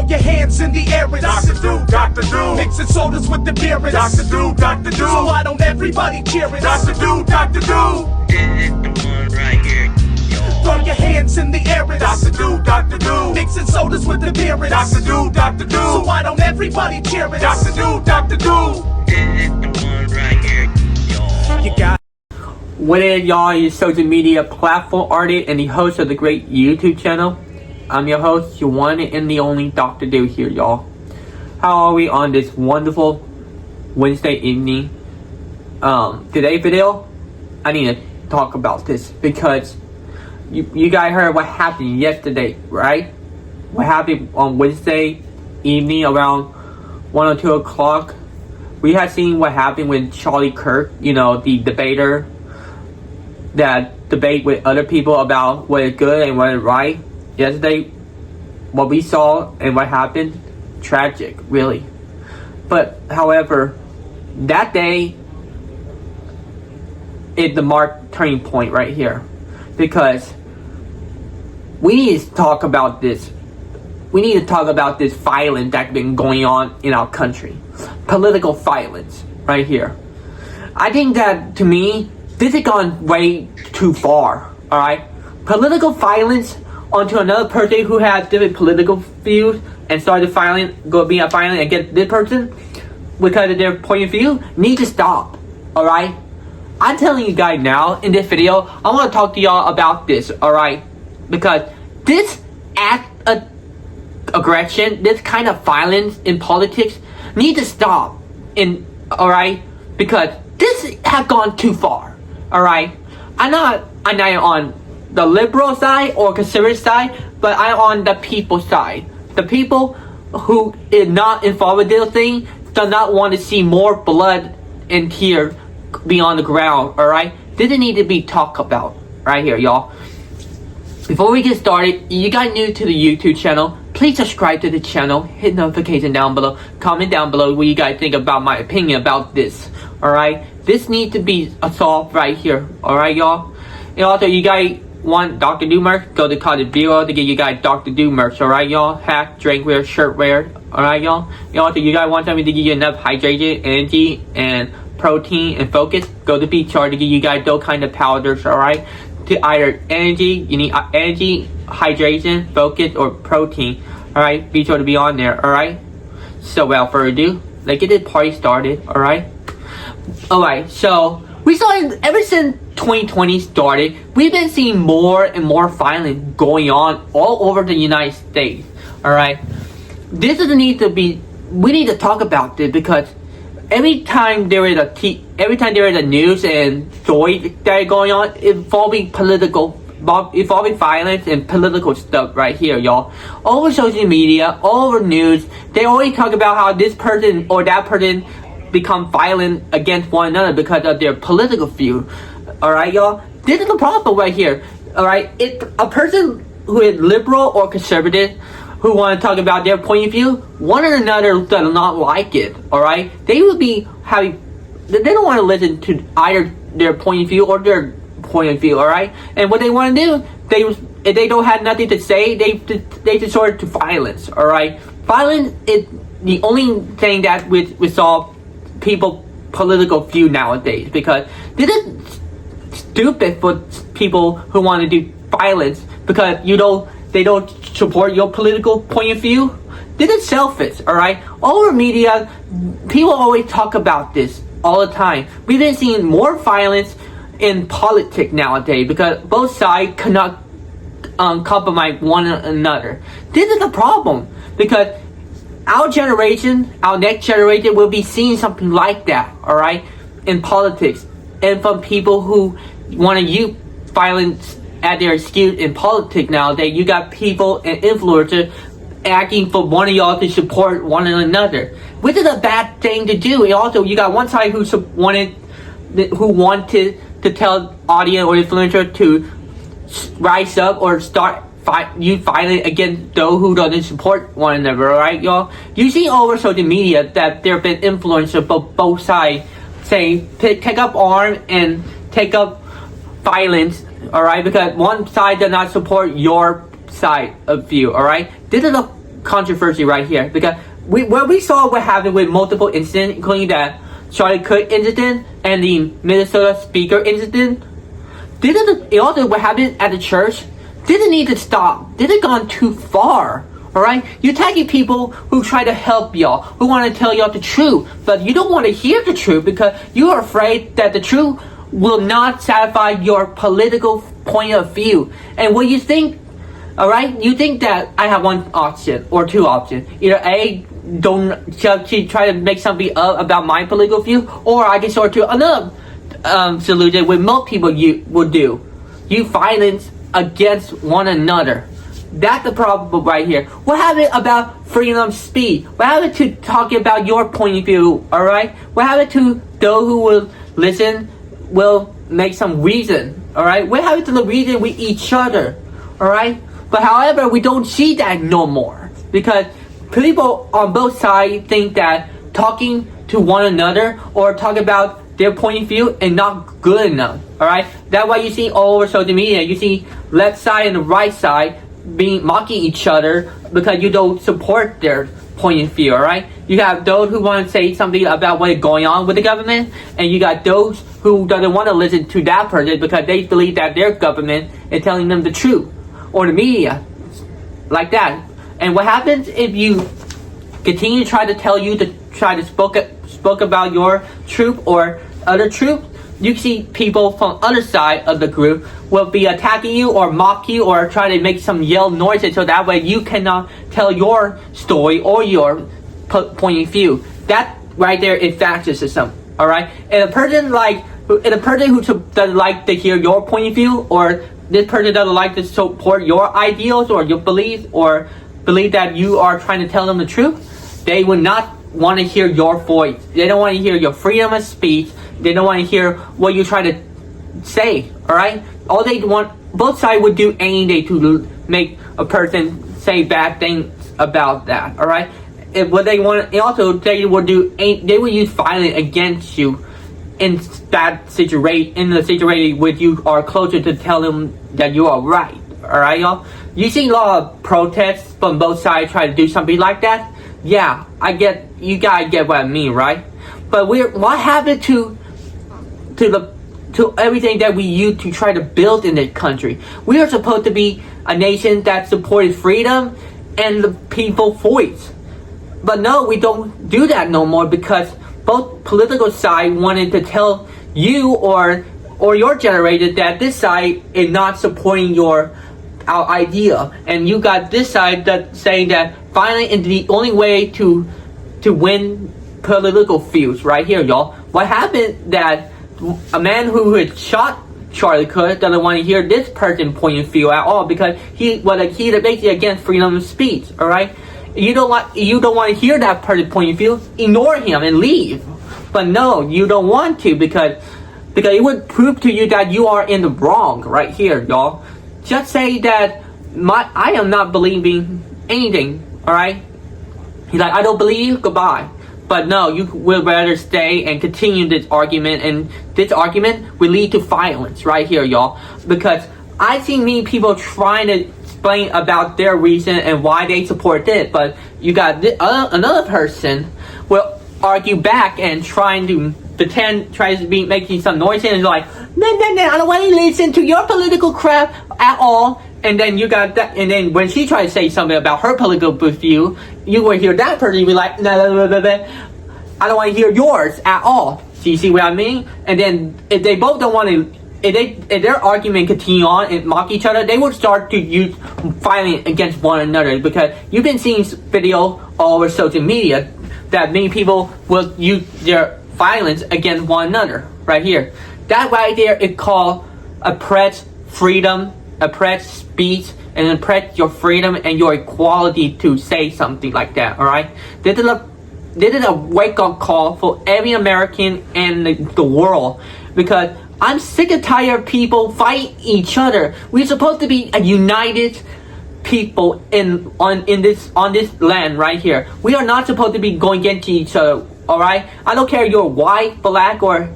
your hands in the air, it's Dr. Do, Dr. Do. mixing sodas with the beer, it's Dr. Do, Dr. Do. so why don't everybody cheer it? Dr. Do, Dr. Do. This is the one right here. Throw your hands in the air, it's Dr. Do, Dr. Do. mixing sodas with the beer, it's Dr. Do, Dr. so Do. why don't everybody cheer it? Dr. Do, Dr. Do. This is the one right here. You got What is y'all, your social media platform artist and the host of the great YouTube channel. I'm your host, your one and the only Dr. Do here, y'all. How are we on this wonderful Wednesday evening? Today's video, I need to talk about this because you guys heard what happened yesterday, right? What happened on Wednesday evening around 1 or 2 o'clock. We had seen what happened with Charlie Kirk, you know, the debater that debate with other people about what is good and what is right. Yesterday, what we saw and what happened, tragic, really. But however, that day is the turning point right here, because we need to talk about this. We need to talk about this violence that's been going on in our country. Political violence, right here. I think that, to me, this has gone way too far, alright? Political violence onto another person who has different political views and started being violent against this person because of their point of view, need to stop, alright? I'm telling you guys now, in this video, I want to talk to y'all about this, alright? Because this act of aggression, this kind of violence in politics, need to stop, alright? Because this has gone too far, alright? I'm not on the liberal side or conservative side, but I'm on the people side. The people who is not involved with this thing do not want to see more blood and tears be on the ground, alright? This need to be talked about right here, y'all. Before we get started, you guys new to the YouTube channel, please subscribe to the channel, hit notification down below, comment down below what you guys think about my opinion about this, alright? This needs to be solved right here, alright, y'all? And also, you guys want Dr. Do merch, go to Cottage Bureau to get you guys Dr. Do merch, alright, y'all? Hat, drinkware, shirtwear, alright, y'all? And also, you guys want something to give you enough hydration, energy, and protein and focus, go to B-Chart to give you guys those kind of powders, alright? To either energy, you need energy, hydration, focus, or protein, alright? Be sure to be on there, alright? So without further ado, let's get this party started, alright? Alright, so we saw ever since 2020 started, we've been seeing more and more violence going on all over the United States, alright? This is we need to talk about this because every time there is a news and story that is going on involving violence and political stuff right here, y'all. All over social media, all over news, they always talk about how this person or that person become violent against one another because of their political view. Alright, y'all? This is the problem right here. Alright? If a person who is liberal or conservative who want to talk about their point of view, one or another does not like it, alright? They will be they don't want to listen to either their point of view or their point of view, alright? And what they want to do, if they don't have nothing to say, they resort to violence, alright? Violence is the only thing that we solve people political view nowadays, because this is stupid for people who want to do violence because they don't support your political point of view. This is selfish, alright? All over media, people always talk about this all the time. We've been seeing more violence in politics nowadays because both sides cannot compromise one another. This is the problem because our generation, our next generation will be seeing something like that, alright? In politics. And from people who want to use violence at their excuse in politics nowadays, you got people and influencers asking for one of y'all to support one another, which is a bad thing to do. And also, you got one side who wanted to tell audience or influencer to rise up or start use violence against those who don't support one another, alright, y'all? You see over social media that there have been influencers both sides saying take up arms and take up violence, alright, because one side does not support your side of view, alright? This is a controversy right here because we saw what happened with multiple incidents, including that Charlie Cook incident and the Minnesota speaker incident. Also what happened at the church didn't need to stop. Didn't gone too far. Alright? You're attacking people who try to help y'all, who want to tell y'all the truth, but you don't want to hear the truth because you are afraid that the truth will not satisfy your political point of view. And what you think, alright, you think that I have one option or two options. Either A, don't try to make something up about my political view, or I can sort to another solution what most people would do. You violence against one another. That's the problem right here. What happened about freedom of speech? What happened to talking about your point of view? Alright? What happened to those who will listen, will make some reason? Alright? What happened to the reason with each other? Alright? But however, we don't see that no more. Because people on both sides think that talking to one another or talking about their point of view is not good enough. Alright? That's why you see all over social media, you see left side and the right side being mocking each other because you don't support their point of view, alright? You have those who want to say something about what is going on with the government, and you got those who doesn't want to listen to that person because they believe that their government is telling them the truth, or the media, like that. And what happens if you continue to try to tell you to try to spoke about your truth or other truth? You see people from other side of the group will be attacking you or mock you or try to make some yell noises so that way you cannot tell your story or your point of view. That right there is fascism, alright? And a person who doesn't like to hear your point of view, or this person doesn't like to support your ideals or your beliefs or believe that you are trying to tell them the truth, they will not want to hear your voice. They don't want to hear your freedom of speech. They don't want to hear what you try to say, alright? All they want, both sides would do anything to make a person say bad things about that, alright? If what they want, and also they would use violence against you in that situation, in the situation where you are closer to tell them that you are right, alright, y'all? You see a lot of protests from both sides try to do something like that. Yeah, you gotta get what I mean, right? But what happened to everything that we used to try to build in this country? We are supposed to be a nation that supported freedom and the people's voice. But no, we don't do that no more because both political side wanted to tell you or your generation that this side is not supporting our idea, and you got this side that saying that violence is the only way to win political fields right here, y'all. What happened that a man who had shot Charlie Cook doesn't want to hear this person's point of view at all because he's basically against freedom of speech, alright? You don't want to hear that person's point of view, ignore him and leave. But no, you don't want to because it would prove to you that you are in the wrong right here, y'all. Just say that I am not believing anything, alright? He's like, I don't believe, goodbye. But no, you will rather stay and continue this argument, and this argument will lead to violence right here, y'all. Because I see many people trying to explain about their reason and why they support this, but you got another person will argue back and trying to tries to be making some noise and is like, no, I don't want to listen to your political crap at all. And then you got that, and then when she tries to say something about her political view, you will hear that person be like, no, I don't want to hear yours at all. Do you see what I mean? And then if they both don't want to, if their argument continue on and mock each other, they will start to use violence against one another, because you've been seeing video all over social media that many people will use their violence against one another right here. That right there is called oppressed freedom, oppressed speech, and oppress your freedom and your equality to say something like that, alright? This is a wake-up call for every American in the world, because I'm sick and tired of people fighting each other. We're supposed to be a united people on this land right here. We are not supposed to be going against each other, alright? I don't care if you're white, black, or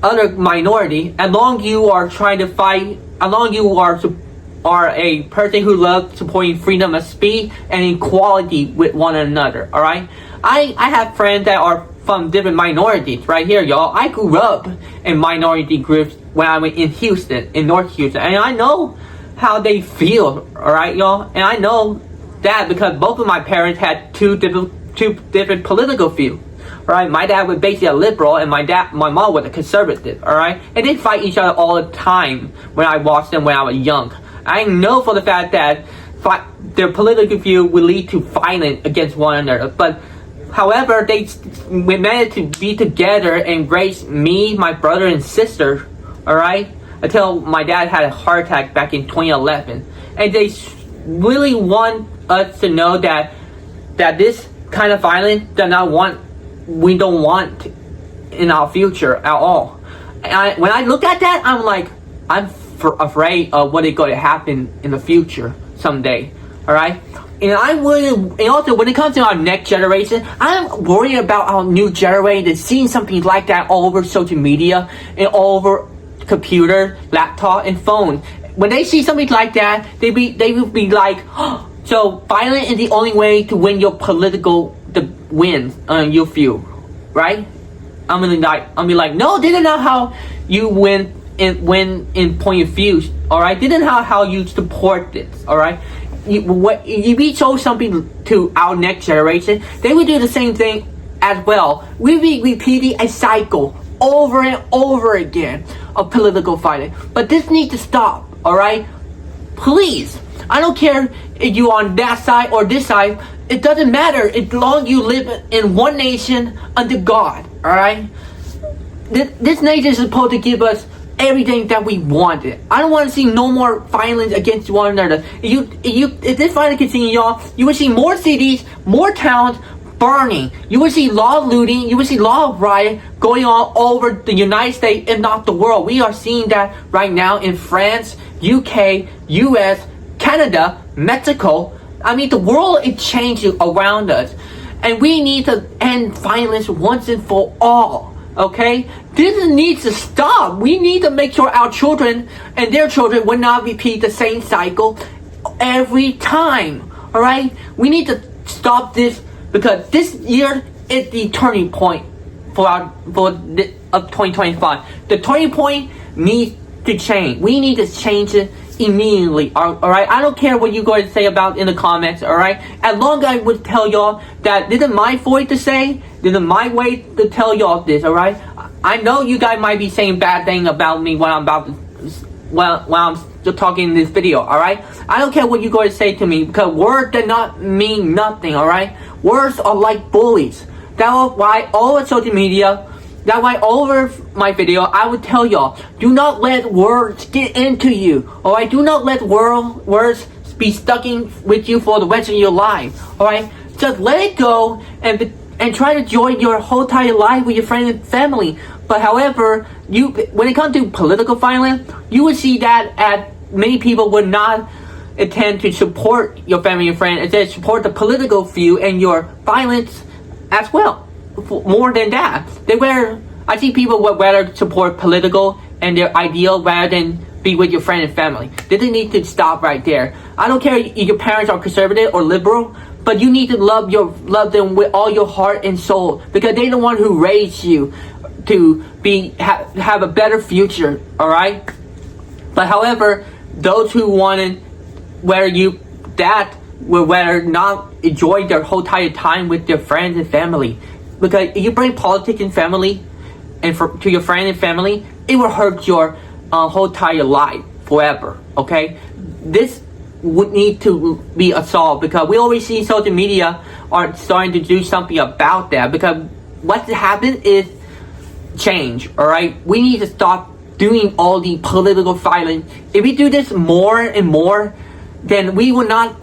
other minority, as long you are trying to fight, as long you are are a person who loves supporting freedom of speech and equality with one another. All right, I have friends that are from different minorities right here, y'all. I grew up in minority groups when I was in Houston, in North Houston, and I know how they feel. All right, y'all, and I know that because both of my parents had two different political views. Alright, my dad was basically a liberal and my mom was a conservative, alright? And they fight each other all the time when I watched them when I was young. I know for the fact that their political view will lead to violence against one another. But however, we managed to be together and raise me, my brother and sister, alright? Until my dad had a heart attack back in 2011. And they really want us to know that this kind of violence we don't want in our future at all. And when I look at that, I'm like, I'm afraid of what is going to happen in the future someday. All right, and also when it comes to our next generation, I'm worried about our new generation seeing something like that all over social media and all over computer, laptop, and phone. When they see something like that, they will be like, oh, so violence is the only way to win your political win. You feel, right? I'm gonna be like, no, this is not how you win in point of view. All right, this is how you support this. All right, if we show something to our next generation, they will do the same thing as well. We'll be repeating a cycle over and over again of political fighting. But this needs to stop. All right, please. I don't care if you're on that side or this side. It doesn't matter as long as you live in one nation under God. All right. This nation is supposed to give us everything that we wanted. I don't want to see no more violence against one another. If this violence continues, y'all, you will see more cities, more towns burning. You will see law looting. You will see law riot going on over the United States, if not the world. We are seeing that right now in France, UK, US, Canada, Mexico. I mean, the world is changing around us. And we need to end violence once and for all. Okay? This needs to stop. We need to make sure our children and their children will not repeat the same cycle every time. Alright? We need to stop this because this year is the turning point of 2025. The turning point needs to change. We need to change it immediately. Alright, I don't care what you guys say about in the comments. Alright, as long as I would tell y'all that this is my voice to say, this is my way to tell y'all this. Alright, I know you guys might be saying bad things about me when I'm talking in this video. Alright, I don't care what you guys say to me because words do not mean nothing. Alright, words are like bullies. That's why all of social media, that's why over my video, I would tell y'all, do not let words get into you. Alright, do not let words be stuck in with you for the rest of your life. Alright, just let it go and try to enjoy your whole entire life with your friends and family. But however, when it comes to political violence, you will see that many people would not intend to support your family and friends, instead support the political view and your violence as well. More than that, I see people would rather support political and their ideal rather than be with your friend and family. This need to stop right there. I don't care if your parents are conservative or liberal, but you need to love them with all your heart and soul because they're the one who raised you to have a better future. All right. But however, those who wanted would rather not enjoy their whole entire time with their friends and family. Because if you bring politics and family to your friend and family, it will hurt your whole entire life forever. Okay, this would need to be solved because we always see social media are starting to do something about that. Because what happened is change. All right, we need to stop doing all the political violence. If we do this more and more, then we will not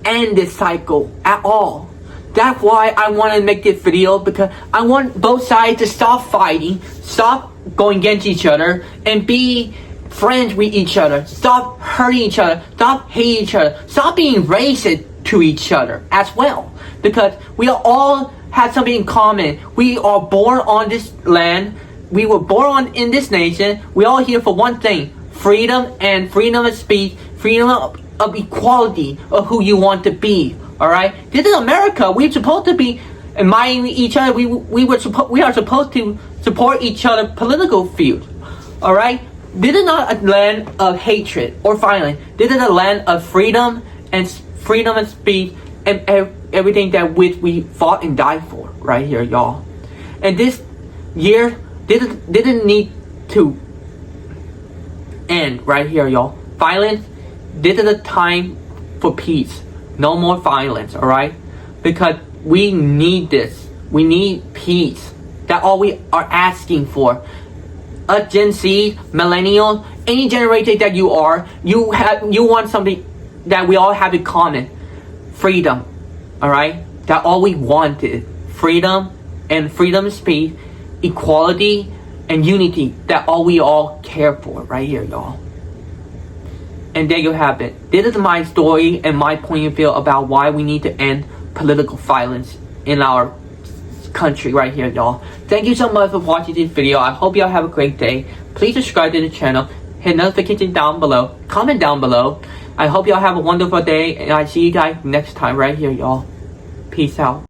end this cycle at all. That's why I want to make this video because I want both sides to stop fighting, stop going against each other, and be friends with each other. Stop hurting each other, stop hating each other, stop being racist to each other as well. Because we all have something in common. We are born on this land. We were born in this nation. We're all here for one thing: freedom and freedom of speech, freedom of equality of who you want to be. All right, this is America. We're supposed to be admiring each other. We are supposed to support each other political field. All right, this is not a land of hatred or violence. This is a land of freedom and speech and everything that which we fought and died for right here, y'all. And this year didn't need to end right here, y'all. Violence, this is a time for peace. No more violence, all right? Because we need this. We need peace. That's all we are asking for. A Gen Z, millennial, any generation that you are, you want something that we all have in common. Freedom, all right? That's all we wanted. Freedom and freedom of speech, equality and unity. That's all we all care for right here, y'all. And there you have it. This is my story and my point of view about why we need to end political violence in our country right here, y'all. Thank you so much for watching this video. I hope y'all have a great day. Please subscribe to the channel. Hit notification down below. Comment down below. I hope y'all have a wonderful day. And I see you guys next time right here, y'all. Peace out.